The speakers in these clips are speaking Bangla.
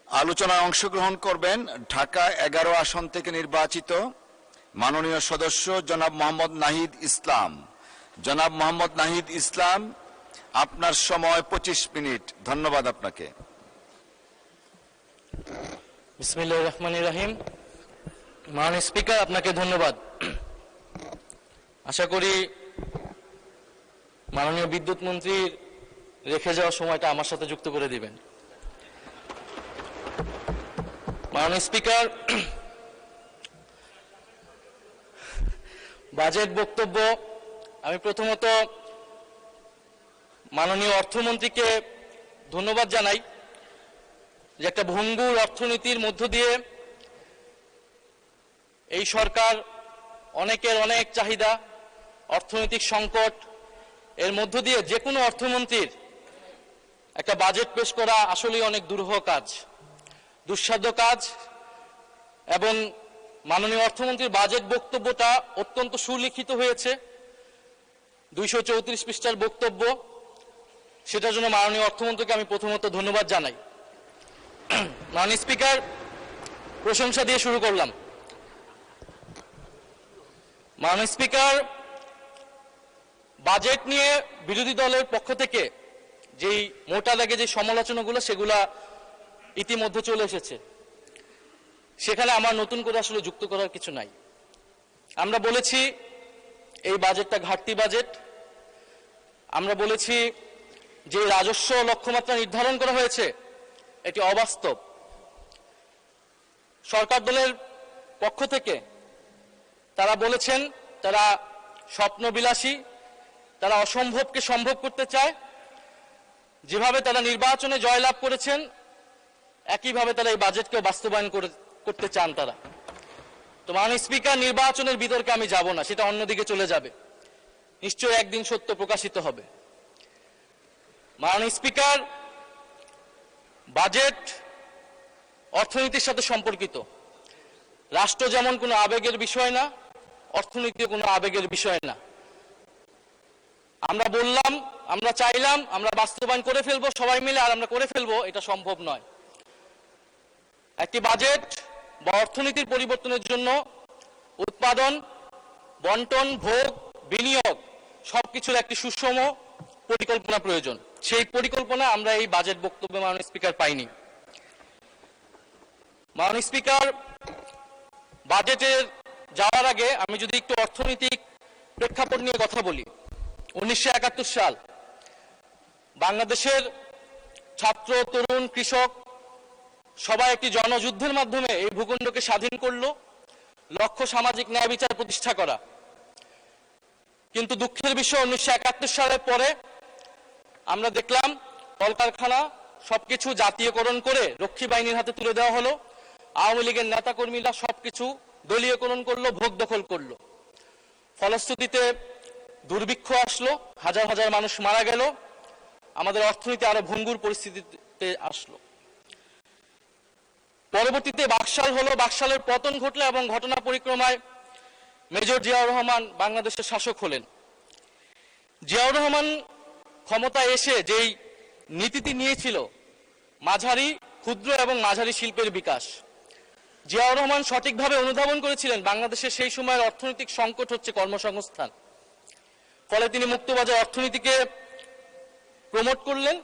আলোচনায় অংশগ্রহণ করবেন ঢাকা 11 আসন থেকে নির্বাচিত মাননীয় সদস্য জনাব মোহাম্মদ নাহিদ ইসলাম। জনাব মোহাম্মদ নাহিদ ইসলাম, আপনার সময় 25 মিনিট। ধন্যবাদ আপনাকে। বিসমিল্লাহির রহমানির রহিম। মাননীয় স্পিকার, আপনাকে ধন্যবাদ। আশা করি মাননীয় বিদ্যুৎ মন্ত্রীর রেখে যাওয়া সময়টা আমার সাথে যুক্ত করে দিবেন। মাননীয় স্পিকার, বাজেট বক্তব্য আমি প্রথমত মাননীয় অর্থমন্ত্রীকে ধন্যবাদ জানাই যে একটা ভঙ্গুর অর্থনীতির মধ্য দিয়ে এই সরকার অনেকের অনেক চাহিদা, অর্থনৈতিক সংকট এর মধ্য দিয়ে যে কোনো অর্থমন্ত্রীর একটা বাজেট পেশ করা আসলেই অনেক দুরূহ কাজ, দুঃসাধ্য কাজ। এবং মাননীয় অর্থমন্ত্রীর বাজেট বক্তব্যটা অত্যন্ত সুলিখিত হয়েছে, 234 পৃষ্ঠার বক্তব্য। সেটার জন্য মাননীয় অর্থমন্ত্রীকে আমি প্রথমত ধন্যবাদ জানাই। মাননীয় স্পিকার, প্রশংসা দিয়ে শুরু করলাম। মাননীয় স্পিকার, বাজেট নিয়ে বিরোধী দলের পক্ষ থেকে যেই মোটা দাগে যে সমালোচনাগুলো সেগুলা ইতিমধ্যে চলে এসেছে, সেখানে আমার নতুন করে আসলে যুক্ত করার কিছু নাই। আমরা বলেছি এই বাজেটটা ঘাটতি বাজেট। আমরা বলেছি যে রাজস্ব লক্ষ্যমাত্রা নির্ধারণ করা হয়েছে এটি অবাস্তব। সরকার দলের পক্ষ থেকে তারা বলেছেন তারা স্বপ্নবিলাসী, তারা অসম্ভবকে সম্ভব করতে চায়। যেভাবে তারা নির্বাচনে জয়লাভ করেছেন একইভাবে তারা এই বাজেটকে বাস্তবায়ন করতে চান তারা। তো মাননীয় স্পিকার, নির্বাচনের বিতর্কে আমি যাব না, সেটা অন্যদিকে চলে যাবে, নিশ্চয়ই একদিন সত্য প্রকাশিত হবে। মাননীয় স্পিকার, বাজেট অর্থনীতির সাথে সম্পর্কিত। রাষ্ট্র যেমন কোনো আবেগের বিষয় না, অর্থনীতিও কোনো আবেগের বিষয় না। আমরা বললাম, আমরা চাইলাম, আমরা বাস্তবায়ন করে ফেলবো সবাই মিলে, আর আমরা করে ফেলবো, এটা সম্ভব নয়। একটি বাজেট বা অর্থনীতির পরিবর্তনের জন্য উৎপাদন, বন্টন, ভোগ, বিনিয়োগ সবকিছুর একটি সুষম পরিকল্পনা প্রয়োজন। সেই পরিকল্পনা আমরা এই বাজেট বক্তব্যে মাননীয় স্পিকার পাইনি। মাননীয় স্পিকার, বাজেটের যাওয়ার আগে আমি যদি একটু অর্থনৈতিক প্রেক্ষাপট নিয়ে কথা বলি। 1971 সাল বাংলাদেশের ছাত্র, তরুণ, কৃষক সবাই একটি জনযুদ্ধের মাধ্যমে এই ভূখণ্ডকে স্বাধীন করলো, লক্ষ্য সামাজিক ন্যায় বিচার প্রতিষ্ঠা করা। কিন্তু দুঃখের বিষয় 1971 সালের পরে আমরা দেখলাম কলকারখানা সবকিছু জাতীয়করণ করে রক্ষী বাহিনীর হাতে তুলে দেওয়া হলো। আওয়ামী লীগের নেতাকর্মীরা সবকিছু দলীয়করণ করলো, ভোগ দখল করলো। ফলশ্রুতিতে দুর্ভিক্ষ আসলো, হাজার হাজার মানুষ মারা গেল, আমাদের অর্থনীতি আরো ভঙ্গুর পরিস্থিতিতে আসলো। পরবর্তীতে বাকশাল হলো, বাকশালের পতন ঘটলো এবং ঘটনা পরিক্রমায় মেজর জিয়াউর রহমান বাংলাদেশের শাসক হলেন। জিয়াউর রহমান ক্ষমতায় এসে যেই নীতিটি নিয়েছিল মাঝারি, ক্ষুদ্র এবং মাঝারি শিল্পের বিকাশ, জিয়াউর রহমান সঠিকভাবে অনুধাবন করেছিলেন বাংলাদেশের সেই সময়ের অর্থনৈতিক সংকট হচ্ছে কর্মসংস্থান। ফলে তিনি মুক্তবাজার অর্থনীতিকে প্রমোট করলেন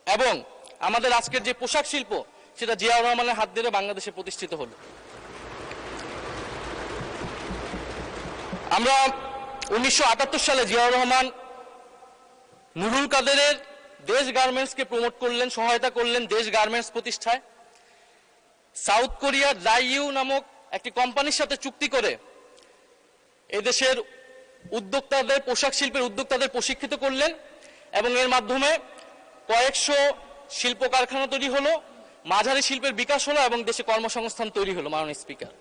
এবং আমাদের আজকের যে পোশাক শিল্প সেটা জিয়াউর রহমানের হাত ধরে বাংলাদেশে প্রতিষ্ঠিত হলো। আমরা 1978 সালে জিয়াউর রহমান নুরুল কাদেরের দেশ গার্মেন্টসকে প্রমোট করলেন, সহায়তা করলেন দেশ গার্মেন্টস প্রতিষ্ঠায়। সাউথ কোরিয়ার জাইইউ নামক একটি কোম্পানির সাথে চুক্তি করে এদেশের উদ্যোক্তাদের, পোশাক শিল্পের উদ্যোক্তাদের প্রশিক্ষিত করলেন এবং এর মাধ্যমে কয়েকশো শিল্প কারখানা তৈরি হলো, মাঝারি শিল্পের বিকাশ হলো এবং দেশে কর্মসংস্থান তৈরি হলো। মাননীয় স্পিকার,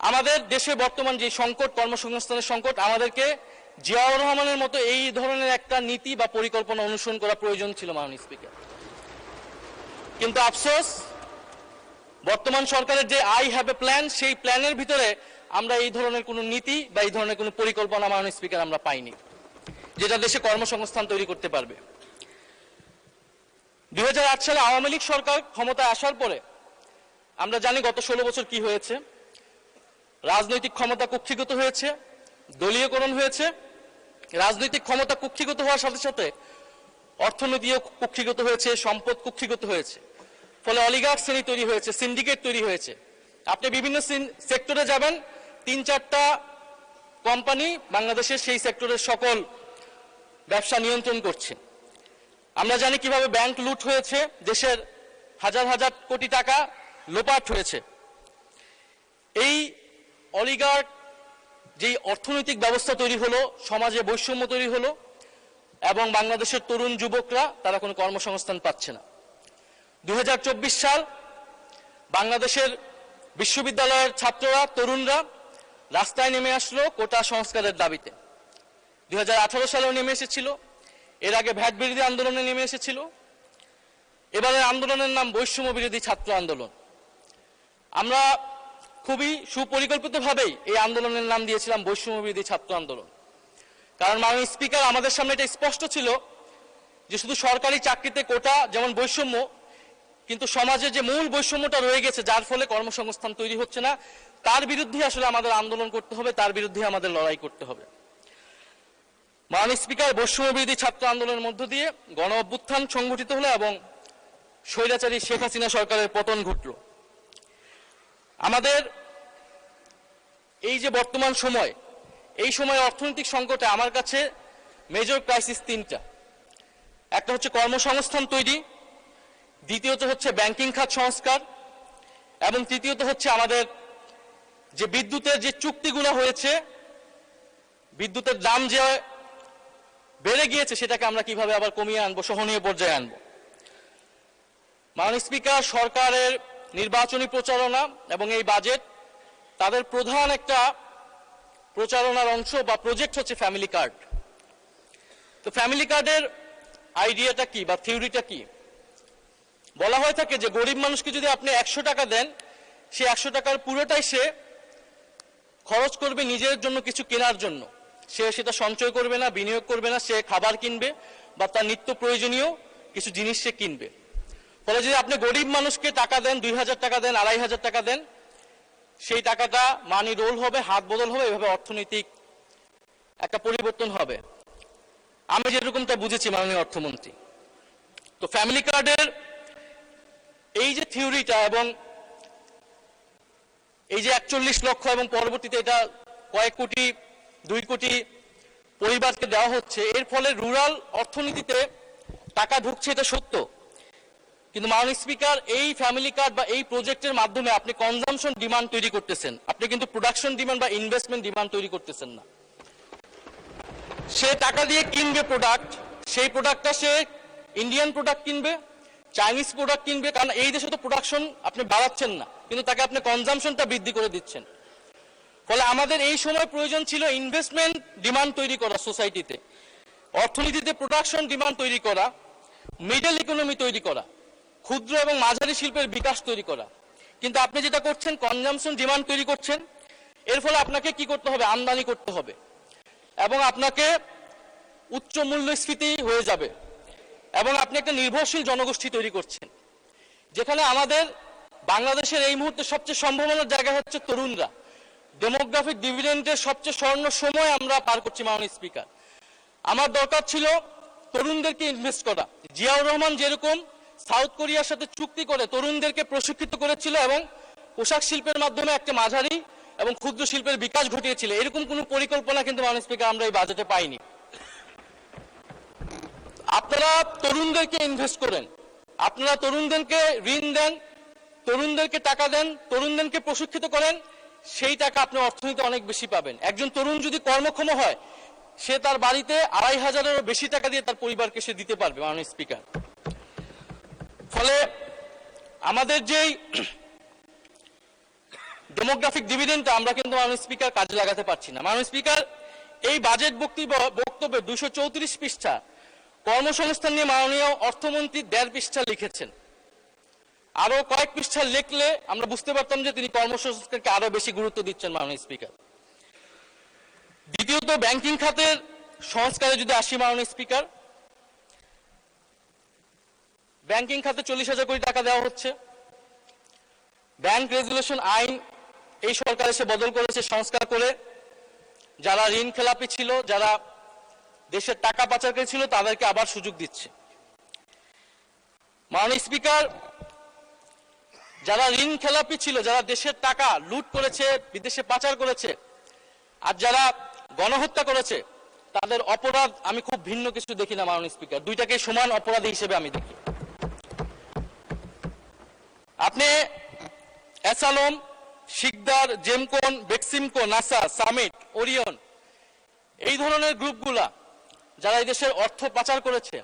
আমাদের দেশে বর্তমান যে সংকট, কর্মসংস্থানের সংকট, আমাদেরকে জিয়াউর রহমানের মতো এই ধরনের একটা নীতি বা পরিকল্পনা অনুসরণ করা প্রয়োজন ছিল মাননীয় স্পিকার। কিন্তু আফসোস, বর্তমান সরকারের যে আই হ্যাভ এ প্ল্যান, সেই প্ল্যানের ভিতরে আমরা এই ধরনের কোনো নীতি বা এই ধরনের কোনো পরিকল্পনা মাননীয় স্পিকার আমরা পাইনি, যেটা দেশে কর্মসংস্থান তৈরি করতে পারবে। 2008 সালে আওয়ামী লীগ সরকার ক্ষমতায় আসার পরে আমরা জানি গত 16 বছর কি হয়েছে। রাজনৈতিক ক্ষমতা কুক্ষিগত হয়েছে, দলীয়করণ হয়েছে। রাজনৈতিক ক্ষমতা কুক্ষিগত হওয়ার সাথে সাথে অর্থনীতিও কুক্ষিগত হয়েছে, সম্পদ কুক্ষিগত হয়েছে। ফলে অলিগার্ক শ্রেণী তৈরি হয়েছে, সিন্ডিকেট তৈরি হয়েছে। আপনি বিভিন্ন সেক্টরে যাবেন, 3-4টা কোম্পানি বাংলাদেশের সেই সেক্টরের সকল ব্যবসা নিয়ন্ত্রণ করছে। আমরা জানি কিভাবে ব্যাংক লুট হয়েছে, দেশের হাজার হাজার কোটি টাকা লোপাট হয়েছে। এই অলিগার্ক যেই অর্থনৈতিক ব্যবস্থা তৈরি হলো, সমাজে বৈষম্য তৈরি হলো এবং বাংলাদেশের তরুণ যুবকরা তারা কোনো কর্মসংস্থান পাচ্ছে না। 2024 সাল বাংলাদেশের বিশ্ববিদ্যালয়ের ছাত্ররা, তরুণরা রাস্তায় নেমে আসলো কোটা সংস্কারের দাবিতে। 2018 সালেও নেমে এসেছিল, এর আগে ভ্যাট বিরোধী আন্দোলনে নেমে এসেছিল। এবারের আন্দোলনের নাম বৈষম্য বিরোধী ছাত্র আন্দোলন। আমরা খুবই সুপরিকল্পিতভাবেই এই আন্দোলনের নাম দিয়েছিলাম বৈষম্য বিরোধী ছাত্র আন্দোলন। কারণ মাননীয় স্পিকার, আমাদের সামনে এটা স্পষ্ট ছিল যে শুধু সরকারি চাকরিতে কোটা যেমন বৈষম্য, কিন্তু সমাজে যে মূল বৈষম্যটা রয়ে গেছে, যার ফলে কর্মসংস্থান তৈরি হচ্ছে না, তার বিরুদ্ধে আসলে আমাদের আন্দোলন করতে হবে, তার বিরুদ্ধে আমাদের লড়াই করতে হবে। মাননীয় স্পিকার, বৈষম্য বিরোধী ছাত্র আন্দোলনের মধ্য দিয়ে গণ অভ্যুত্থান সংগঠিত হলো এবং স্বৈরাচারী শেখ হাসিনা সরকারের পতন ঘটল। আমাদের এই যে বর্তমান সময়, এই সময় অর্থনৈতিক সংকটে আমার কাছে মেজর ক্রাইসিস 3টা। একটা হচ্ছে কর্মসংস্থান তৈরি, দ্বিতীয়ত হচ্ছে ব্যাংকিং খাত সংস্কার এবং তৃতীয়ত হচ্ছে আমাদের যে বিদ্যুতের যে চুক্তিগুলো হয়েছে, বিদ্যুতের দাম যে বেড়ে গিয়েছে সেটাকে আমরা কিভাবে আবার কমিয়ে আনবো, সহনীয় পর্যায়ে আনবো। মাননীয় স্পিকার, সরকারের নির্বাচনী প্রচারণা এবং এই বাজেট, তাদের প্রধান একটা প্রচারণার অংশ বা প্রজেক্ট হচ্ছে ফ্যামিলি কার্ড। তো ফ্যামিলি কার্ডের আইডিয়াটা কি বা থিওরিটা কি? বলা হয়ে থাকে যে গরিব মানুষকে যদি আপনি 100 টাকা দেন, সে 100 টাকার পুরোটাই সে খরচ করবে নিজের জন্য কিছু কেনার জন্য। সে সেটা সঞ্চয় করবে না, বিনিয়োগ করবে না, সে খাবার কিনবে বা তার নিত্য প্রয়োজনীয় কিছু জিনিস সে কিনবে। ফলে যদি আপনি গরিব মানুষকে টাকা দেন, 2000 টাকা দেন, 2500 টাকা দেন, সেই টাকাটা মানি রোল হবে, হাত বদল হবে, এভাবে অর্থনৈতিক একটা পরিবর্তন হবে। আমি যেরকমটা বুঝেছি মাননীয় অর্থমন্ত্রী। তো ফ্যামিলি কার্ডের এই যে থিওরিটা এবং এই যে 41 লক্ষ এবং পরবর্তীতে এটা কয়েক কোটি, 2 কোটি পরিবারকে দেওয়া হচ্ছে, এর ফলে রুরাল অর্থনীতিতে টাকা ঢুকছে, এটা সত্য। কিন্তু মাননীয় স্পিকার, এই ফ্যামিলি কার্ড বা এই প্রজেক্টের মাধ্যমে আপনি কনজাম্পশন ডিমান্ড তৈরি করতেছেন, আপনি কিন্তু প্রোডাকশন ডিমান্ড বা ইনভেস্টমেন্ট ডিমান্ড তৈরি করতেছেন না। সে টাকা দিয়ে কিনবে প্রোডাক্ট, সেই প্রোডাক্টটা সে ইন্ডিয়ান প্রোডাক্ট কিনবে, চাইনিজ প্রোডাক্ট কিনবে, কারণ এই দেশে তো প্রোডাকশন আপনি বাড়াচ্ছেন না, কিন্তু তাকে আপনি কনজাম্পশনটা বৃদ্ধি করে দিচ্ছেন। ফলে আমাদের এই সময় প্রয়োজন ছিল ইনভেস্টমেন্ট ডিমান্ড তৈরি করা, সোসাইটিতে অর্থনীতিতে প্রোডাকশন ডিমান্ড তৈরি করা, মিডল ইকোনমি তৈরি করা, ক্ষুদ্র এবং মাঝারি শিল্পের বিকাশ তৈরি করা। কিন্তু আপনি যেটা করছেন, কনজাম্পশন ডিমান্ড তৈরি করছেন। এর ফলে আপনাকে কি করতে হবে? আমদানি করতে হবে এবং আপনাকে উচ্চ মূল্যস্ফীতি হয়ে যাবে এবং আপনি একটা নির্ভরশীল জনগোষ্ঠী তৈরি করছেন, যেখানে আমাদের বাংলাদেশের এই মুহূর্তে সবচেয়ে সম্ভাবনার জায়গা হচ্ছে তরুণরা। ডেমোগ্রাফিক ডিভিডেন্ডের সবচেয়ে স্বর্ণ সময় আমরা পার করছি মাননীয় স্পিকার। আমার দরকার ছিল তরুণদেরকে ইনভেস্ট করা। জিয়াউর রহমান যেরকম সাউথ কোরিয়ার সাথে চুক্তি করে তরুণদেরকে প্রশিক্ষিত করেছিল এবং পোশাক শিল্পের মাধ্যমে একটা মাঝারি এবং ক্ষুদ্র শিল্পের বিকাশ ঘটিয়েছিল, এরকম কোনো পরিকল্পনা কিন্তু মাননীয় স্পিকার আমরা এই বাজেটে পাইনি। আপনারা তরুণদেরকে ইনভেস্ট করেন, আপনারা তরুণদেরকে ঋণ দেন, তরুণদেরকে টাকা দেন, তরুণদেরকে প্রশিক্ষিত করেন, সেই টাকা আপনি অর্থনীতি অনেক বেশি পাবেন। একজন তরুণ যদি কর্মক্ষম হয়, সে তার বাড়িতে 2500-এরও বেশি টাকা দিয়ে তার পরিবারকে সে দিতে পারবে মাননীয় স্পিকার। ফলে আমাদের যেই ডেমোগ্রাফিক ডিভিডেন্ডটা আমরা কিন্তু মাননীয় স্পিকার কাজে লাগাতে পারছি না। মাননীয় স্পিকার, এই বাজেট বক্তব্যে 234 পৃষ্ঠা কর্মসংস্থান নিয়ে মাননীয় অর্থমন্ত্রী 1.5 পৃষ্ঠা লিখেছেন। আরো কয়েক পৃষ্ঠা লিখলে আমরা বুঝতে পারতাম যে তিনি কর্মসংস্থানকে আরো বেশি গুরুত্ব দিচ্ছেন মাননীয় স্পিকার। দ্বিতীয়ত, ব্যাংকিং খাতের সংস্কারে যদি আসি মাননীয় স্পিকার, ব্যাংকিং খাতে 40,000 কোটি টাকা দেওয়া হচ্ছে। ব্যাংক রেগুলেশন আইন এই সরকার এসে বদল করেছে, সংস্কার করে যারা ঋণ খেলাপি ছিল, যারা দেশের টাকা পাচারকারী ছিল, তাদেরকে আবার সুযোগ দিচ্ছে। মাননীয় স্পিকার, যারা ঋণ খেলাপি ছিল, যারা দেশের টাকা লুট করেছে, বিদেশে পাচার করেছে, আর যারা গণহত্যা করেছে, তাদের অপরাধ আমি খুব ভিন্ন কিছু দেখি না মাননীয় স্পিকার, দুইটাকে সমান অপরাধী হিসেবে আমি দেখি। আপনি এসালম, শিকদার, জেমকন, বেক্সিমকো, নাসা, সামিট, ওরিয়ন, এই ধরনের গ্রুপগুলা যারা এই দেশের অর্থ পাচার করেছে,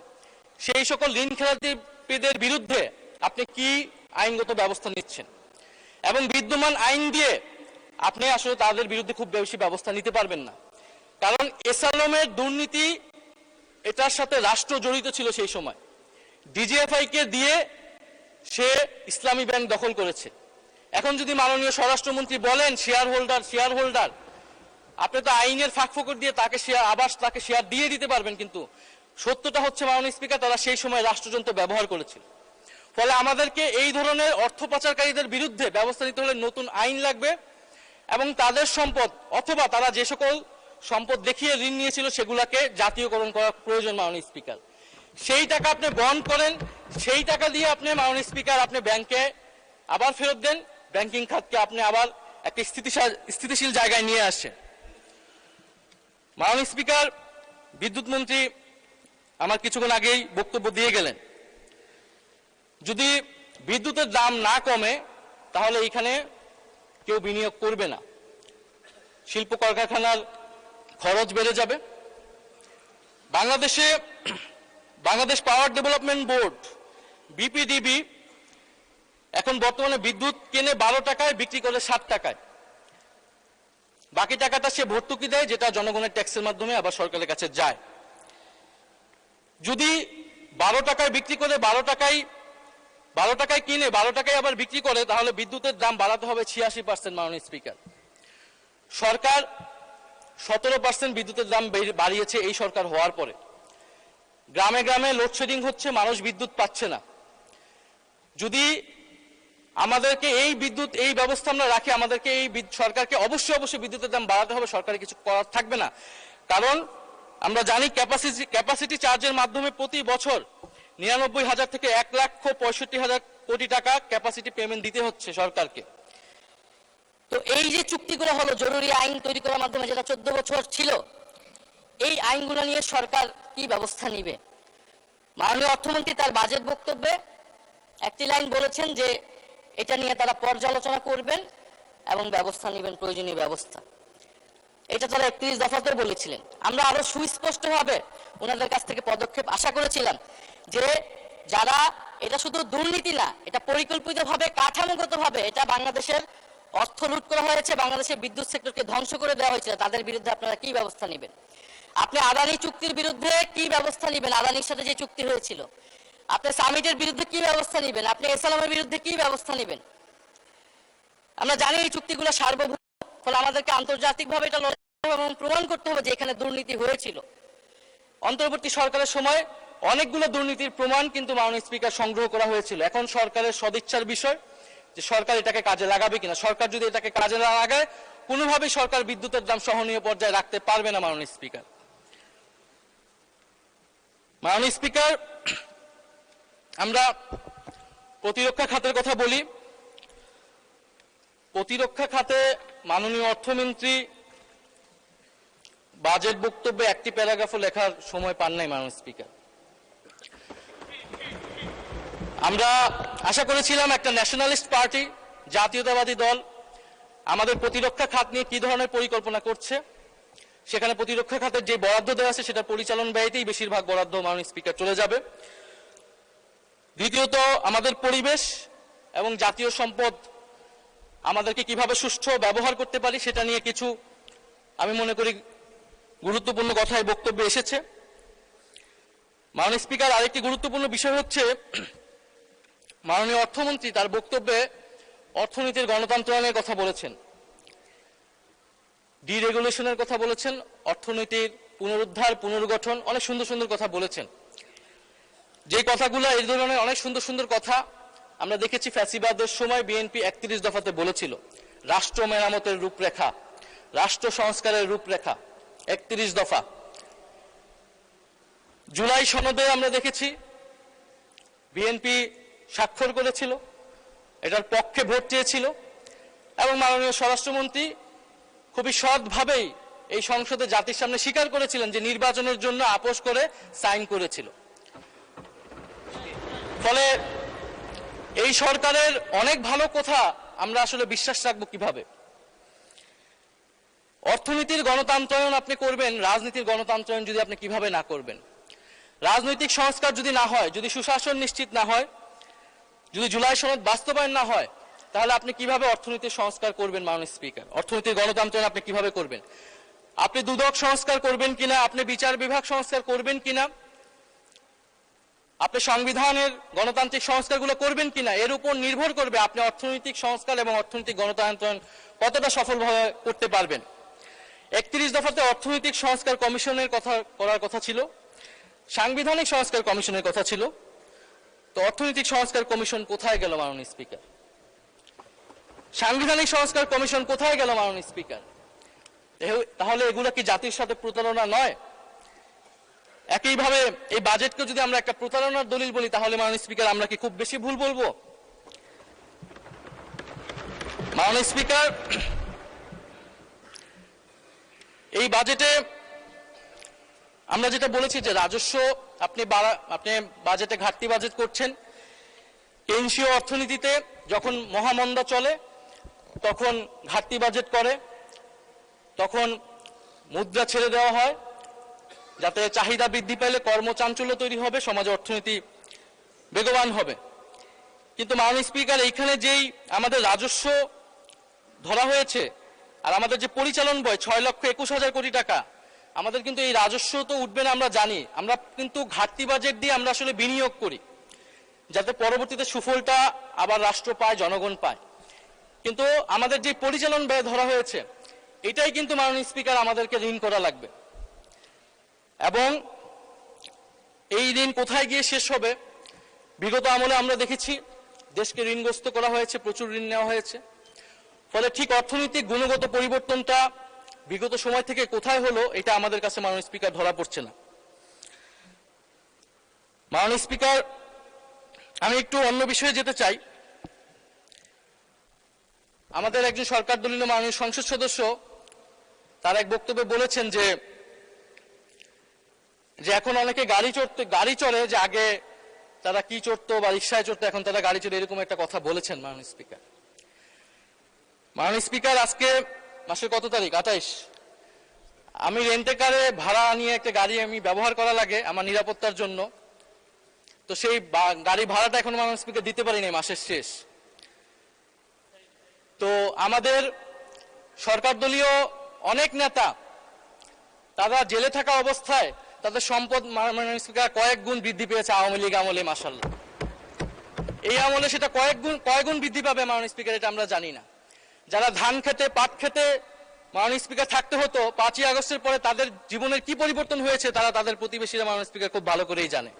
সেই সকল ঋণ খেলাপিদের বিরুদ্ধে আপনি কি আইনগত ব্যবস্থা নিচ্ছেন? এবং বিদ্যমান আইন দিয়ে আপনি আসলে তাদের বিরুদ্ধে খুব বেশি ব্যবস্থা নিতে পারবেন না, কারণ এসালমের দুর্নীতি, এটার সাথে রাষ্ট্র জড়িত ছিল সেই সময়। ডিজিএফআই কে দিয়ে সে ইসলামী ব্যাংক দখল করেছে। এখন যদি মাননীয় স্বরাষ্ট্রমন্ত্রী বলেন শেয়ার হোল্ডার, আপনি তো আইনের ফাঁকফোকর দিয়ে তাকে শেয়ার দিয়ে দিতে পারবেন, কিন্তু সত্যটা হচ্ছে মাননীয় স্পিকার, তারা সেই সময় রাষ্ট্রযন্ত্র ব্যবহার করেছিল। ফলে আমাদেরকে এই ধরনের অর্থ পাচারকারীদের বিরুদ্ধে ব্যবস্থা নিতে হলে নতুন আইন লাগবে, এবং তাদের সম্পদ অথবা তারা যে সকল সম্পদ দেখিয়ে ঋণ নিয়েছিল সেগুলাকে জাতীয়করণ করা প্রয়োজন মাননীয় স্পিকার। সেই টাকা আপনি বন্ড করেন, সেই টাকা দিয়ে আপনি মাননীয় স্পিকার আপনি ব্যাংকে আবার ফেরত দেন, ব্যাংকিং খাতকে আপনি আবার একটা স্থিতিশীল জায়গায় নিয়ে আসেন। মাননীয় স্পিকার, বিদ্যুৎ মন্ত্রী আমার কিছুক্ষণ আগেই বক্তব্য দিয়ে গেলেন, যদি বিদ্যুতের দাম না কমে তাহলে এখানে কেউ বিনিয়োগ করবে না, শিল্প কলকারখানার খরচ বেড়ে যাবে। Bangladesh power development board BPDB এখন বর্তমানে বিদ্যুৎ কেনে 12 টাকায়, বিক্রি করে 7 টাকায়। বাকি টাকাটা সে ভর্তুকি দেয়, যেটা জনগণের ট্যাক্সের মাধ্যমে আবার সরকারের কাছে যায়। যদি 12 টাকায় বিক্রি করে 12 টাকায় কিনে 12 টাকায় আবার বিক্রি করে, তাহলে বিদ্যুতের দাম বাড়াতে হবে 86%। মাননীয় স্পিকার, সরকার 17% বিদ্যুতের দাম বাড়িয়েছে এই সরকার হওয়ার পরে। গ্রামে গ্রামে লোডশেডিং হচ্ছে, মানুষ বিদ্যুৎ পাচ্ছে না। যদি আমাদেরকে এই ব্যবস্থা আমরা রাখি, আমাদেরকে সরকারকে অবশ্যই বিদ্যুতের দাম বাড়াতে হবে, সরকারের কিছু করার থাকবে না। কারণ আমরা জানি ক্যাপাসিটি চার্জের মাধ্যমে প্রতি বছর 99,000 থেকে 1,65,000 কোটি টাকা ক্যাপাসিটি পেমেন্ট দিতে হচ্ছে সরকারকে। তো এই যে চুক্তিগুলো হলো জরুরি আইন তৈরি করার মাধ্যমে, যেটা 14 বছর ছিল, এই আইনগুলো নিয়ে সরকার কি ব্যবস্থা নিবে? মাননীয় অর্থমন্ত্রী তার বাজেট বক্তব্যে একটি লাইন বলেছেন যে এটা নিয়ে তারা পর্যালোচনা করবেন এবং ব্যবস্থা নেবেন, প্রয়োজনীয় ব্যবস্থা। এটা তারা 31 দফাতে বলেছিলেন। আমরা আরো সুস্পষ্টভাবে ওনাদের কাছ থেকে পদক্ষেপ আশা করেছিলাম, যে যারা, এটা শুধু দুর্নীতি না, এটা পরিকল্পিতভাবে, কাঠামোগতভাবে এটা বাংলাদেশের অর্থ লুট করা হয়েছে, বাংলাদেশের বিদ্যুৎ সেক্টরকে ধ্বংস করে দেওয়া হয়েছে, তাদের বিরুদ্ধে আপনারা কি ব্যবস্থা নেবেন? আপনি আদানি চুক্তির বিরুদ্ধে কি ব্যবস্থা নেবেন? আদানির সাথে যে চুক্তি হয়েছিল, আপনি সামিটের বিরুদ্ধে কি ব্যবস্থা নেবেন? আপনি এসালামের বিরুদ্ধে কি ব্যবস্থা নেবেন? আমরা জানি এই চুক্তিগুলো সার্বভৌম, ফলে আমাদেরকে আন্তর্জাতিকভাবে এটা এবং প্রমাণ করতে হবে যে এখানে দুর্নীতি হয়েছিল। অন্তর্বর্তী সরকারের সময় অনেকগুলো দুর্নীতির প্রমাণ কিন্তু মাননীয় স্পিকার সংগ্রহ করা হয়েছিল। এখন সরকারের সদিচ্ছার বিষয় যে সরকার এটাকে কাজে লাগাবে কিনা। সরকার যদি এটাকে কাজে না লাগায়, কোনোভাবেই সরকার বিদ্যুতের দাম সহনীয় পর্যায়ে রাখতে পারবে না। মাননীয় স্পিকার, আমরা প্রতিরক্ষা খাতের কথা বলি। প্রতিরক্ষা খাতে মাননীয় অর্থমন্ত্রী বাজেট বক্তব্যে একটি প্যারাগ্রাফও লেখার সময় পান নাই। মাননীয় স্পিকার, আমরা আশা করেছিলাম একটা ন্যাশনালিস্ট পার্টি, জাতীয়তাবাদী দল আমাদের প্রতিরক্ষা খাত নিয়ে কি ধরনের পরিকল্পনা করছে। সেখানে প্রতিরক্ষা খাতের যে বরাদ্দ দেওয়া আছে সেটা পরিচালন ব্যয়তেই বেশিরভাগ বরাদ্দ মাননীয় স্পিকার চলে যাবে। দ্বিতীয়ত, আমাদের পরিবেশ এবং জাতীয় সম্পদ আমাদেরকে কিভাবে সুষ্ঠু ব্যবহার করতে পারি সেটা নিয়ে কিছু, আমি মনে করি, গুরুত্বপূর্ণ কথা এই বক্তব্যে এসেছে। মাননীয় স্পিকার, আরেকটি গুরুত্বপূর্ণ বিষয় হচ্ছে, মাননীয় অর্থমন্ত্রী তার বক্তব্যে অর্থনীতির গণতন্ত্রায়নের কথা বলেছেন, ডিরেগুলেশনের কথা বলেছেন, অর্থনীতির পুনরুদ্ধার, পুনর্গঠন, অনেক সুন্দর সুন্দর কথা বলেছেন। যে কথাগুলো, এই ধরনের অনেক সুন্দর সুন্দর কথা আমরা দেখেছি ফ্যাসিবাদের সময় বিএনপি 31 দফাতে বলেছিল। রাষ্ট্র মেরামতের রূপরেখা, রাষ্ট্র সংস্কারের রূপরেখা, 31 দফা। জুলাই সনদে আমরা দেখেছি বিএনপি স্বাক্ষর করেছিল, এটার পক্ষে ভোট চেয়েছিল এবং মাননীয় স্বরাষ্ট্রমন্ত্রী খুবই সৎভাবেই এই সংসদে জাতির সামনে স্বীকার করেছিলেন যে নির্বাচনের জন্য আপোষ করে সাইন করেছিল। ফলে এই সরকারের অনেক ভালো কথা আমরা আসলে বিশ্বাস রাখবো কিভাবে? অর্থনীতির গণতন্ত্রায়ন আপনি করবেন, রাজনীতির গণতন্ত্রায়ন যদি আপনি কিভাবে না করবেন? রাজনৈতিক সংস্কার যদি না হয়, যদি সুশাসন নিশ্চিত না হয়, যদি জুলাই সনদ বাস্তবায়ন না হয়, তাহলে আপনি কিভাবে অর্থনীতির সংস্কার করবেন মাননীয় স্পিকার? অর্থনীতির গণতন্ত্রায়ন আপনি কিভাবে করবেন? আপনি দুদক সংস্কার করবেন কিনা, আপনি বিচার বিভাগ সংস্কার করবেন কিনা, আপনি সংবিধানের গণতান্ত্রিক সংস্কারগুলো করবেন কিনা, এর উপর নির্ভর করবে আপনি অর্থনৈতিক সংস্কার এবং অর্থনৈতিক গণতন্ত্রায়ন কতটা সফলভাবে করতে পারবেন। 31 দফাতে অর্থনৈতিক সংস্কার কমিশনের কথা করার কথা ছিল, সাংবিধানিক সংস্কার কমিশনের কথা ছিল, তো অর্থনৈতিক সংস্কার কমিশন কোথায় গেল মাননীয় স্পিকার? সাংবিধানিক সংস্কার কমিশন কোথায় গেল মাননীয় স্পিকার? তাহলে এগুলো কি জাতির সাথে প্রতারণা নয়? একইভাবে এই বাজেটকে যদি আমরা একটা প্রতারণার দলিল বলি, তাহলে মাননীয় স্পিকার আমরা কি খুব বেশি ভুল বলবো? মাননীয় স্পিকার, এই বাজেটে আমরা যেটা বলেছি যে রাজস্ব আপনি বাজেটে ঘাটতি বাজেট করছেন। কেন্দ্রীয় অর্থনীতিতে যখন মহামন্দা চলে তখন ঘাটতি বাজেট করে, তখন মুদ্রা ছেড়ে দেওয়া হয় যাতে চাহিদা বৃদ্ধি পেলে কর্মচাঞ্চল্য তৈরি হবে, সমাজে অর্থনীতি বেগবান হবে। কিন্তু মাননীয় স্পিকার, এইখানে যেই আমাদের রাজস্ব ধরা হয়েছে আর আমাদের যে পরিচালন ব্যয় 6,21,000 কোটি টাকা, আমাদের কিন্তু এই রাজস্ব তো উঠবে না আমরা জানি, আমরা কিন্তু ঘাটতি বাজেট দিয়ে আমরা আসলে বিনিয়োগ করি যাতে পরবর্তীতে সুফলটা আবার রাষ্ট্র পায়, জনগণ পায়। কিন্তু আমাদের যে পরিচালন ব্যয় ধরা হয়েছে, এটাই কিন্তু মাননীয় স্পিকার আমাদেরকে ঋণ করা লাগবে এবং এই ঋণ কোথায় গিয়ে শেষ হবে? বিগত আমলে আমরা দেখেছি দেশকে ঋণগ্রস্ত করা হয়েছে, প্রচুর ঋণ নেওয়া হয়েছে। ফলে ঠিক অর্থনৈতিক গুণগত পরিবর্তনটা বিগত সময় থেকে কোথায় হলো, এটা আমাদের কাছে মাননীয় স্পিকার ধরা পড়ছে না। মাননীয় স্পিকার, আমি একটু অন্য বিষয়ে যেতে চাই। আমাদের একজন সরকার দলীয় মাননীয় সংসদ সদস্য তার এক বক্তব্যে বলেছেন যে এখন অনেকে গাড়ি চড়ে, যে আগে তারা কি চড়তো বা রিক্সায় চড়তো, এখন তারা গাড়ি চড়ে, এরকম একটা কথা বলেছেন মাননীয় স্পিকার। মাননীয় স্পিকার, আজকে মাসের কত তারিখ? 28। আমি রেন্টে কারে ভাড়া নিয়ে একটা গাড়ি আমি ব্যবহার করা লাগে আমার নিরাপত্তার জন্য, তো সেই গাড়ি ভাড়াটা এখন মাননীয় স্পিকার দিতে পারিনি মাসের শেষ। তো আমাদের সরকার দলীয় অনেক নেতা তারা জেলে থাকা অবস্থায় তাদের সম্পদ মাননীয় স্পিকার কয়েক গুণ বৃদ্ধি পেয়েছে আওয়ামী লীগ আমলে। মাশাআল্লাহ, এই আমলে সেটা কয়েক গুণ বৃদ্ধি পাবে মাননীয় স্পিকার, এটা আমরা জানি না। যারা ধান খেতে, পাট খেতে মাননীয় স্পিকার থাকতে হতো, 5ই আগস্টের পরে তাদের জীবনের কি পরিবর্তন হয়েছে তারা তাদের প্রতিবেশীরা মাননীয় স্পিকার খুব ভালো করেই জানে।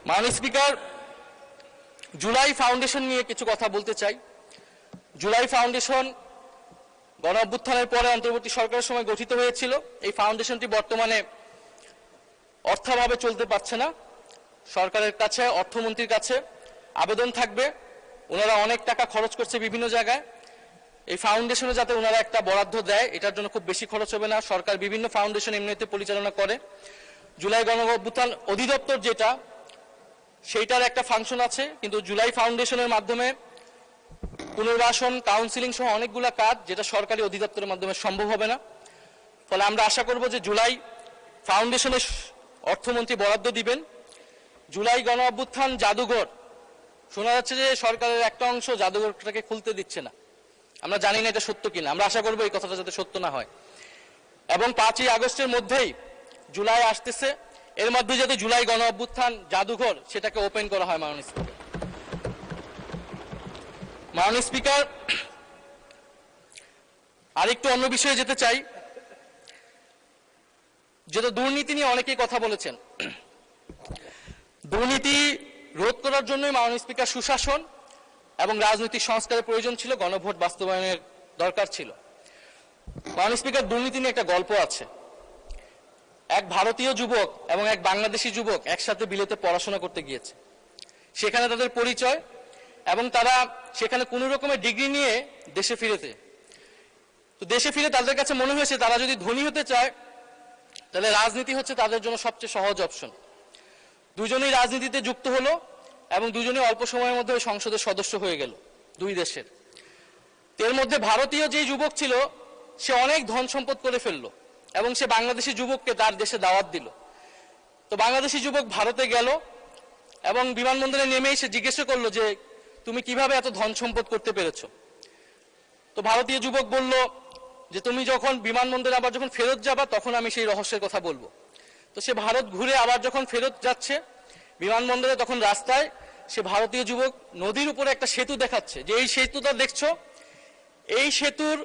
মাননীয় স্পিকার, জুলাই ফাউন্ডেশন নিয়ে কিছু কথা বলতে চাই। জুলাই ফাউন্ডেশন গণ অভ্যুত্থানের পরে অন্তর্বর্তী সরকারের সময় গঠিত হয়েছিল। এই ফাউন্ডেশনটি বর্তমানে অর্থাভাবে চলতে পারছে না। সরকারের কাছে, অর্থমন্ত্রীর কাছে আবেদন থাকবে, ওনারা অনেক টাকা খরচ করছে বিভিন্ন জায়গায়, এই ফাউন্ডেশনে যাতে ওনারা একটা বরাদ্দ দেয়, এটার জন্য খুব বেশি খরচ হবে না। সরকার বিভিন্ন ফাউন্ডেশন এমনিতে পরিচালনা করে। জুলাই গণ অভ্যুত্থান অধিদপ্তর যেটা, সেইটার একটা ফাংশন আছে, কিন্তু জুলাই ফাউন্ডেশনের মাধ্যমে পুনর্বাসন, কাউন্সিলিং সহ অনেকগুলা কাজ যেটা সরকারি অধিদপ্তরের মাধ্যমে সম্ভব হবে না। ফলে আমরা আশা করব যে জুলাই ফাউন্ডেশনের অর্থমন্ত্রী বরাদ্দ দিবেন। জুলাই গণ অভ্যুত্থান জাদুঘর, শোনা যাচ্ছে যে সরকারের একটা অংশ জাদুঘরটাকে খুলতে দিচ্ছে না, আমরা জানি না এটা সত্য কিনা, আমরা আশা করব এই কথাটা যাতে সত্য না হয়। এবং 5ই আগস্টের মধ্যেই জুলাই আসতেছে, এর মধ্যে যদি জুলাই গণ অভ্যুত্থান জাদুঘর সেটাকে ওপেন করা হয়। মাননীয় স্পিকার, মাননীয় স্পিকার, আরেকটু অন্য বিষয়ে যেতে চাই। যেটা দুর্নীতি নিয়ে অনেকেই কথা বলেছেন, দুর্নীতি রোধ করার জন্যই মাননীয় স্পিকার সুশাসন এবং রাজনৈতিক সংস্কারের প্রয়োজন ছিল, গণভোট বাস্তবায়নের দরকার ছিল। মাননীয় স্পিকার, দুর্নীতি নিয়ে একটা গল্প আছে। এক ভারতীয় যুবক এবং এক বাংলাদেশি যুবক একসাথে বিলেতে পড়াশোনা করতে গিয়েছে। সেখানে তাদের পরিচয় এবং তারা সেখানে কোনো রকমের ডিগ্রি নিয়ে দেশে ফিরেছে। তো দেশে ফিরে তাদের কাছে মনে হয়েছে তারা যদি ধনী হতে চায় তাহলে রাজনীতি হচ্ছে তাদের জন্য সবচেয়ে সহজ অপশন। দুজনেই রাজনীতিতে যুক্ত হলো এবং দুজনেই অল্প সময়ের মধ্যে সংসদের সদস্য হয়ে গেল দুই দেশের। এর মধ্যে ভারতীয় যে যুবক ছিল সে অনেক ধন সম্পদ করে ফেললো এবং সে বাংলাদেশি যুবককে তার দেশে দাওয়াত দিল। তো বাংলাদেশি যুবক ভারতে গেল এবং বিমানবন্দরে নেমেই সে জিজ্ঞেস করলো যে তুমি কিভাবে এত ধন সম্পদ করতে পেরেছো। তো ভারতীয় যুবক বলল যে তুমি যখন বিমানবন্দরে আবার যখন ফেরত যাবা তখন আমি সেই রহস্যের কথা বলবো। তো সে ভারত ঘুরে আবার যখন ফেরত যাচ্ছে বিমানবন্দরে, তখন রাস্তায় সে ভারতীয় যুবক নদীর উপরে একটা সেতু দেখাচ্ছে যে এই সেতুটা দেখছো, এই সেতুর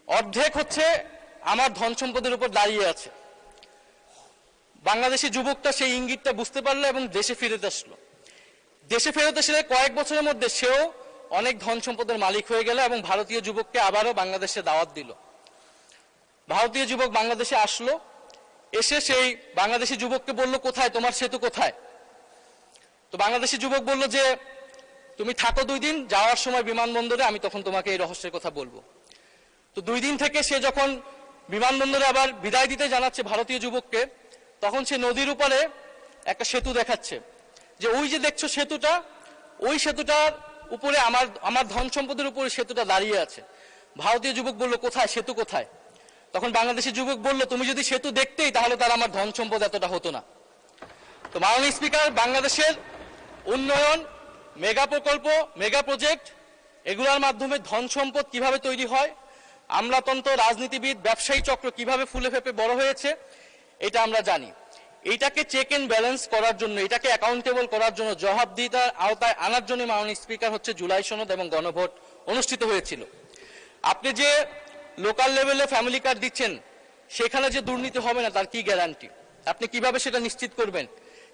অর্ধেক হচ্ছে আমার ধন সম্পদের উপর দাঁড়িয়ে আছে। বাংলাদেশি যুবকটা সেই ইঙ্গিতটা বুঝতে পারলো এবং দেশে ফিরত আসলো। দেশে ফেরত এসে কয়েক বছরের মধ্যে সেও অনেক ধন সম্পদের মালিক হয়ে গেল এবং ভারতীয় যুবককে আবারও বাংলাদেশে দাওয়াত দিল। ভারতীয় যুবক বাংলাদেশে আসলো, এসে সেই বাংলাদেশি যুবককে বলল কোথায় তোমার সেতু কোথায়। তো বাংলাদেশি যুবক বলল যে তুমি থাকো 2 দিন, যাওয়ার সময় বিমানবন্দরে আমি তখন তোমাকে এই রহস্যের কথা বলবো। তো 2 দিন থেকে সে যখন বিমানবন্দরে আবার বিদায় দিতে জানাচ্ছে ভারতীয় যুবককে, তখন সে নদীর উপরে একটা সেতু দেখাচ্ছে যে ওই যে দেখছো সেতুটা, ওই সেতুটার উপরে আমার ধন সম্পদের উপরে সেতুটা দাঁড়িয়ে আছে। ভারতীয় যুবক বলল কোথায়, সেতু কোথায়? তখন বাংলাদেশি যুবক বলল তুমি যদি সেতু দেখতেই তাহলে তার আমার ধন সম্পদ এতটা হতো না। তো মাননীয় স্পিকার, বাংলাদেশের উন্নয়ন, মেগা প্রকল্প, মেগা প্রজেক্ট, এগুলোর মাধ্যমে ধন সম্পদ কিভাবে তৈরি হয়, আমলাতন্ত্র, রাজনীতিবিদ, ব্যবসায়ী চক্র কিভাবে ফুলে ফেপে বড় হয়েছে এটা আমরা জানি। এইটাকে চেক এন্ড ব্যালেন্স করার জন্য, এটাকে অ্যাকাউন্টেবল করার জন্য, জবাবদিহিতার আওতায় আনার জন্য মাননীয় স্পিকার হচ্ছে জুলাই সনদ এবং গণভোট অনুষ্ঠিত হয়েছিল। আপনি যে লোকাল লেভেলে ফ্যামিলি কার্ড দিচ্ছেন সেখানে যে দুর্নীতি হবে না তার কি গ্যারান্টি? আপনি কিভাবে সেটা নিশ্চিত করবেন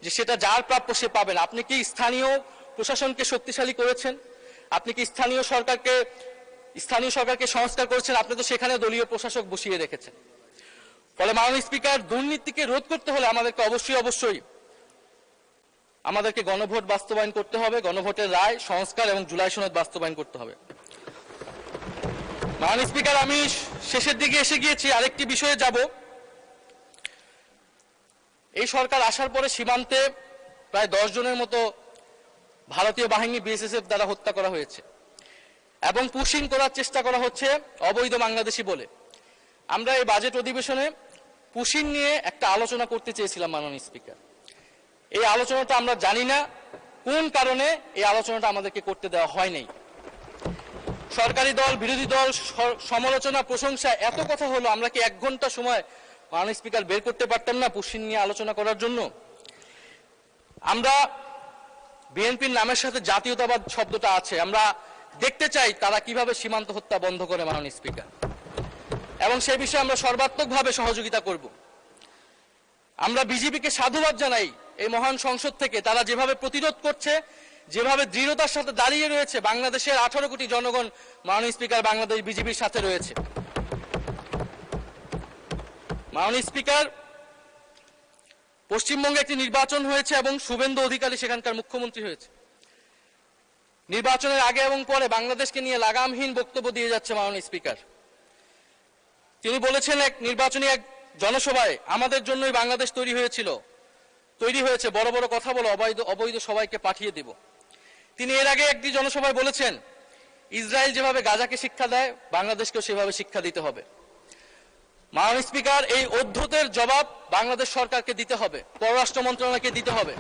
যে সেটা যার প্রাপ্য সে পাবেন? আপনি কি স্থানীয় প্রশাসনকে শক্তিশালী করেছেন? আপনি কি স্থানীয় সরকারকে সংস্কার করেছেন? আপনি তো সেখানে দলীয় প্রশাসক বসিয়ে রেখেছেন। ফলে মাননীয় স্পিকার, দুর্নীতিকে রোধ করতে হলে আমাদেরকে অবশ্যই আমাদেরকে গণভোট বাস্তবায়ন করতে হবে, গণভোটের রায়, সংস্কার এবং জুলাই সনদ বাস্তবায়ন করতে হবে। মাননীয় স্পিকার, আমি শেষের দিকে এসে গিয়েছি, আরেকটি বিষয়ে যাব। এই সরকার আসার পরে সীমান্তে প্রায় 10 জনের মতো ভারতীয় বাহিনী বিএসএফ দ্বারা হত্যা করা হয়েছে এবং পুশিং করার চেষ্টা করা হচ্ছে অবৈধ বাংলাদেশি বলে। আমরা এই বাজেট অধিবেশনে পুশিং নিয়ে একটা আলোচনা করতে চেয়েছিলাম মাননীয় স্পিকার। এই আলোচনাটা আমরা জানি না কোন কারণে এই আলোচনাটা আমাদেরকে করতে দেওয়া হয় নাই। সরকারি দল, বিরোধী দল, সমালোচনা, প্রশংসা, এত কথা হলো, আমরা কি 1 ঘন্টা সময় মাননীয় স্পিকার বের করতে পারতাম না পুশিং নিয়ে আলোচনা করার জন্য? আমরা বিএনপির নামের সাথে জাতীয়তাবাদ শব্দটা আছে, আমরা দেখতে চাই তারা কিভাবে সীমান্ত হত্যা বন্ধ করে মাননীয় স্পিকার, এবং সেই বিষয়ে আমরা সর্বাত্মকভাবে সহযোগিতা করব। আমরা বিজেপিকে সাধুবাদ জানাই এই মহান সংসদ থেকে, তারা যেভাবে প্রতিরোধ করছে, যেভাবে দৃঢ়তার সাথে দাঁড়িয়ে রয়েছে। বাংলাদেশের 18 কোটি জনগণ মাননীয় স্পিকার বাংলাদেশ বিজেপির সাথে রয়েছে। মাননীয় স্পিকার, পশ্চিমবঙ্গে একটি নির্বাচন হয়েছে এবং শুভেন্দু অধিকারী সেখানকার মুখ্যমন্ত্রী হয়েছে। নির্বাচনের আগে এবং পরে বাংলাদেশকে নিয়ে লাগামহীন বক্তব্য দিয়ে যাচ্ছে মাননীয় স্পিকার। তিনি বলেছেন নির্বাচনী এক জনসভায়, আমাদের জন্যই বাংলাদেশ তৈরি হয়েছে, বড় বড় কথা বলে অবৈধ সবাইকে পাঠিয়ে দেব। তিনি এর আগে একটি জনসভায় বলেছেন ইসরায়েল যেভাবে গাজাকে শিক্ষা দেয় বাংলাদেশকেও সেভাবে শিক্ষা দিতে হবে। মাননীয় স্পিকার, এই অদ্ভুতের জবাব বাংলাদেশ সরকারকে দিতে হবে, পররাষ্ট্র মন্ত্রণালয়কে দিতে হবে।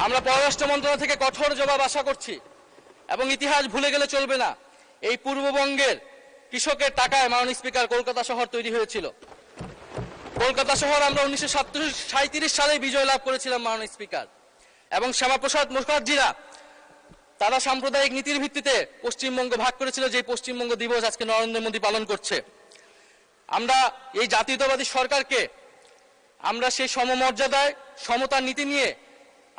আমরা পররাষ্ট্র মন্ত্রণালয় থেকে কঠোর জবাব আশা করছি এবং ইতিহাস ভুলে গেলে চলবে না। এই পূর্ববঙ্গের কৃষকের টাকায় মাননীয় স্পিকার কলকাতা শহর তৈরি হয়েছিল। কলকাতা শহর আমরা 1937 সালে বিজয় লাভ করেছিলাম মাননীয় স্পিকার, এবং শ্যামাপ্রসাদ মুখার্জিরা তারা সাম্প্রদায়িক নীতির ভিত্তিতে পশ্চিমবঙ্গ ভাগ করেছিল, যে পশ্চিমবঙ্গ দিবস আজকে নরেন্দ্র মোদী পালন করছে। আমরা এই জাতীয়তাবাদী সরকারকে আমরা সেই সমমর্যাদায় সমতার নীতি নিয়ে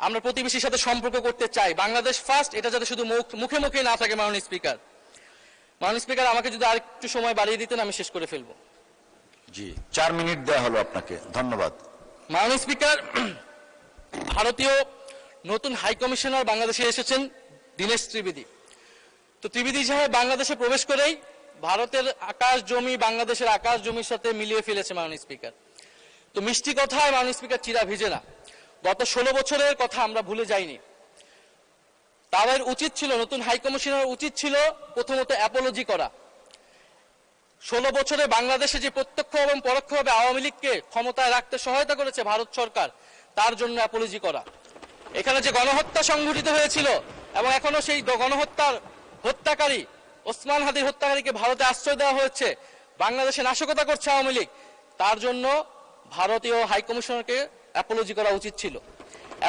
আমরা প্রতিবেশীর সাথে সম্পর্ক করতে চাই। বাংলাদেশ ফার্স্ট, এটা যাতে শুধু মুখে মুখে না থাকে। মাননীয় স্পিকার, আমাকে যদি আরেকটু সময় বাড়িয়ে দিতেন আমি শেষ করে ফেলবো। জি, 4 মিনিট দেওয়া হলো আপনাকে, ধন্যবাদ। মাননীয় স্পিকার, ভারতীয় নতুন হাই কমিশনার বাংলাদেশে এসেছেন দীনেশ ত্রিবেদী। তো ত্রিবেদী সাহেব বাংলাদেশে প্রবেশ করেই ভারতের আকাশ জমি বাংলাদেশের আকাশ জমির সাথে মিলিয়ে ফেলেছে মাননীয় স্পিকার। তো মিষ্টি কথায় মাননীয় স্পিকার চিরা ভিজে না। গত 16 বছরের কথা আমরা ভুলে যাইনি। তাদের উচিত ছিল, নতুন হাই কমিশনার উচিত ছিল প্রথমত অ্যাপোলজি করা। 16 বছরে বাংলাদেশে যে প্রত্যক্ষ এবং পরোক্ষভাবে আওয়ামী লীগকে ক্ষমতায় রাখতে সহায়তা করেছে ভারত সরকার, তার জন্য অ্যাপোলজি করা। এখানে যে গণহত্যা সংঘটিত হয়েছিল এবং এখনো সেই গণহত্যার হত্যাকারী ওসমান হাদির হত্যাকারীকে ভারতে আশ্রয় দেওয়া হয়েছে, বাংলাদেশে নাশকতা করছে আওয়ামী লীগ, তার জন্য ভারতীয় হাই কমিশনারকে অ্যাপোলজি করা উচিত ছিল।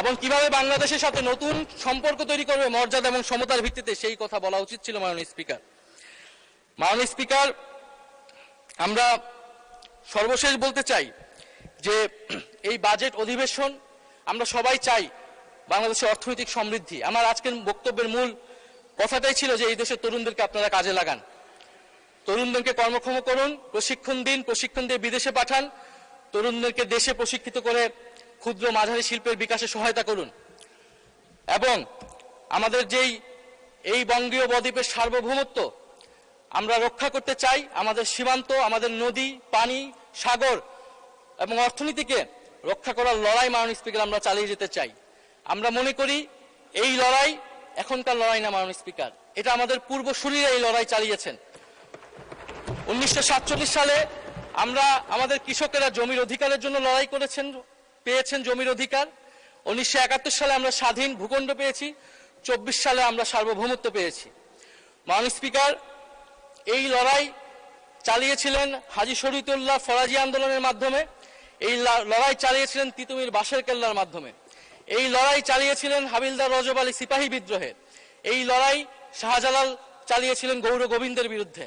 এবং কিভাবে বাংলাদেশের সাথে নতুন সম্পর্ক তৈরি করবে মর্যাদা এবং সমতার ভিত্তিতে, সেই কথা বলা উচিত ছিল মাননীয় স্পিকার। মাননীয় স্পিকার, আমরা সর্বশেষ বলতে চাই যে এই বাজেট অধিবেশন, আমরা সবাই চাই বাংলাদেশের অর্থনৈতিক সমৃদ্ধি। আমার আজকের বক্তব্যের মূল কথাটাই ছিল যে এই দেশের তরুণদেরকে আপনারা কাজে লাগান, তরুণদেরকে কর্মক্ষম করুন, প্রশিক্ষণ দিন, প্রশিক্ষণ দিয়ে বিদেশে পাঠান, তরুণদেরকে দেশে প্রশিক্ষিত করে ক্ষুদ্র মাঝারি শিল্পের বিকাশে সহায়তা করুন। এবং আমাদের যেই এই বঙ্গীয় বদ্বীপের সার্বভৌমত্ব আমরা রক্ষা করতে চাই, আমাদের সীমান্ত, আমাদের নদী, পানি, সাগর এবং অর্থনীতিকে রক্ষা করার লড়াই মাননীয় স্পিকার আমরা চালিয়ে যেতে চাই। আমরা মনে করি এই লড়াই এখনকার লড়াই না মাননীয় স্পিকার, এটা আমাদের পূর্বসূরীরা এই লড়াই চালিয়েছেন। 1947 সালে আমরা আমাদের কৃষকেরা জমির অধিকারের জন্য লড়াই করেছেন, পেয়েছেন জমির অধিকার। 1971 সালে আমরা স্বাধীন ভূখণ্ড পেয়েছি, 24 সালে আমরা সার্বভৌমত্ব পেয়েছি। মাননীয় স্পিকার, এই লড়াই চালিয়েছিলেন হাজী শরীয়তুল্লাহ ফরাজি আন্দোলনের মাধ্যমে, এই লড়াই চালিয়েছিলেন তিতুমির বাঁশের কেল্লার মাধ্যমে, এই লড়াই চালিয়েছিলেন হাবিলদার রজব আলী সিপাহী বিদ্রোহে, এই লড়াই শাহজালাল চালিয়েছিলেন গৌর গোবিন্দের বিরুদ্ধে।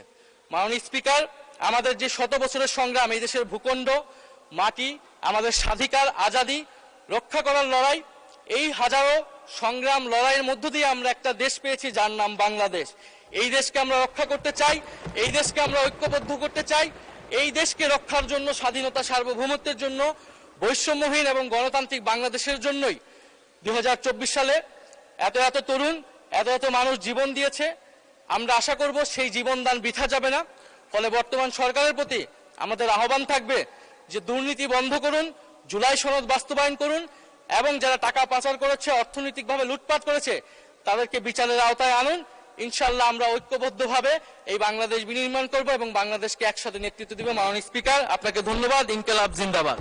মাননীয় স্পিকার, আমাদের যে 100 বছরের সংগ্রাম, এই দেশের ভূখণ্ড, মাটি, আমাদের স্বাধিকার, আজাদি রক্ষা করার লড়াই, এই হাজারো সংগ্রাম লড়াইয়ের মধ্য দিয়ে আমরা একটা দেশ পেয়েছি যার নাম বাংলাদেশ। এই দেশকে আমরা রক্ষা করতে চাই, এই দেশকে আমরা ঐক্যবদ্ধ করতে চাই। এই দেশকে রক্ষার জন্য, স্বাধীনতা সার্বভৌমত্বের জন্য, বৈষম্যহীন এবং গণতান্ত্রিক বাংলাদেশের জন্যই 2024 সালে এত তরুণ, এত মানুষ জীবন দিয়েছে। আমরা আশা করব সেই জীবনদান বৃথা যাবে না। ফলে বর্তমান সরকারের প্রতি আমাদের আহ্বান থাকবে যে দুর্নীতি বন্ধ করুন, জুলাই সনদ বাস্তবায়ন করুন এবং যারা টাকা পাচার করেছে, অর্থনৈতিকভাবে লুটপাট করেছে, তাদেরকে বিচারের আওতায় আনুন। ইনশাআল্লাহ আমরা ঐক্যবদ্ধভাবে এই বাংলাদেশ বিনির্মাণ করব এবং বাংলাদেশকে একসাথে নেতৃত্ব দিব। মাননীয় স্পিকার, আপনাকে ধন্যবাদ। ইনকিলাব জিন্দাবাদ।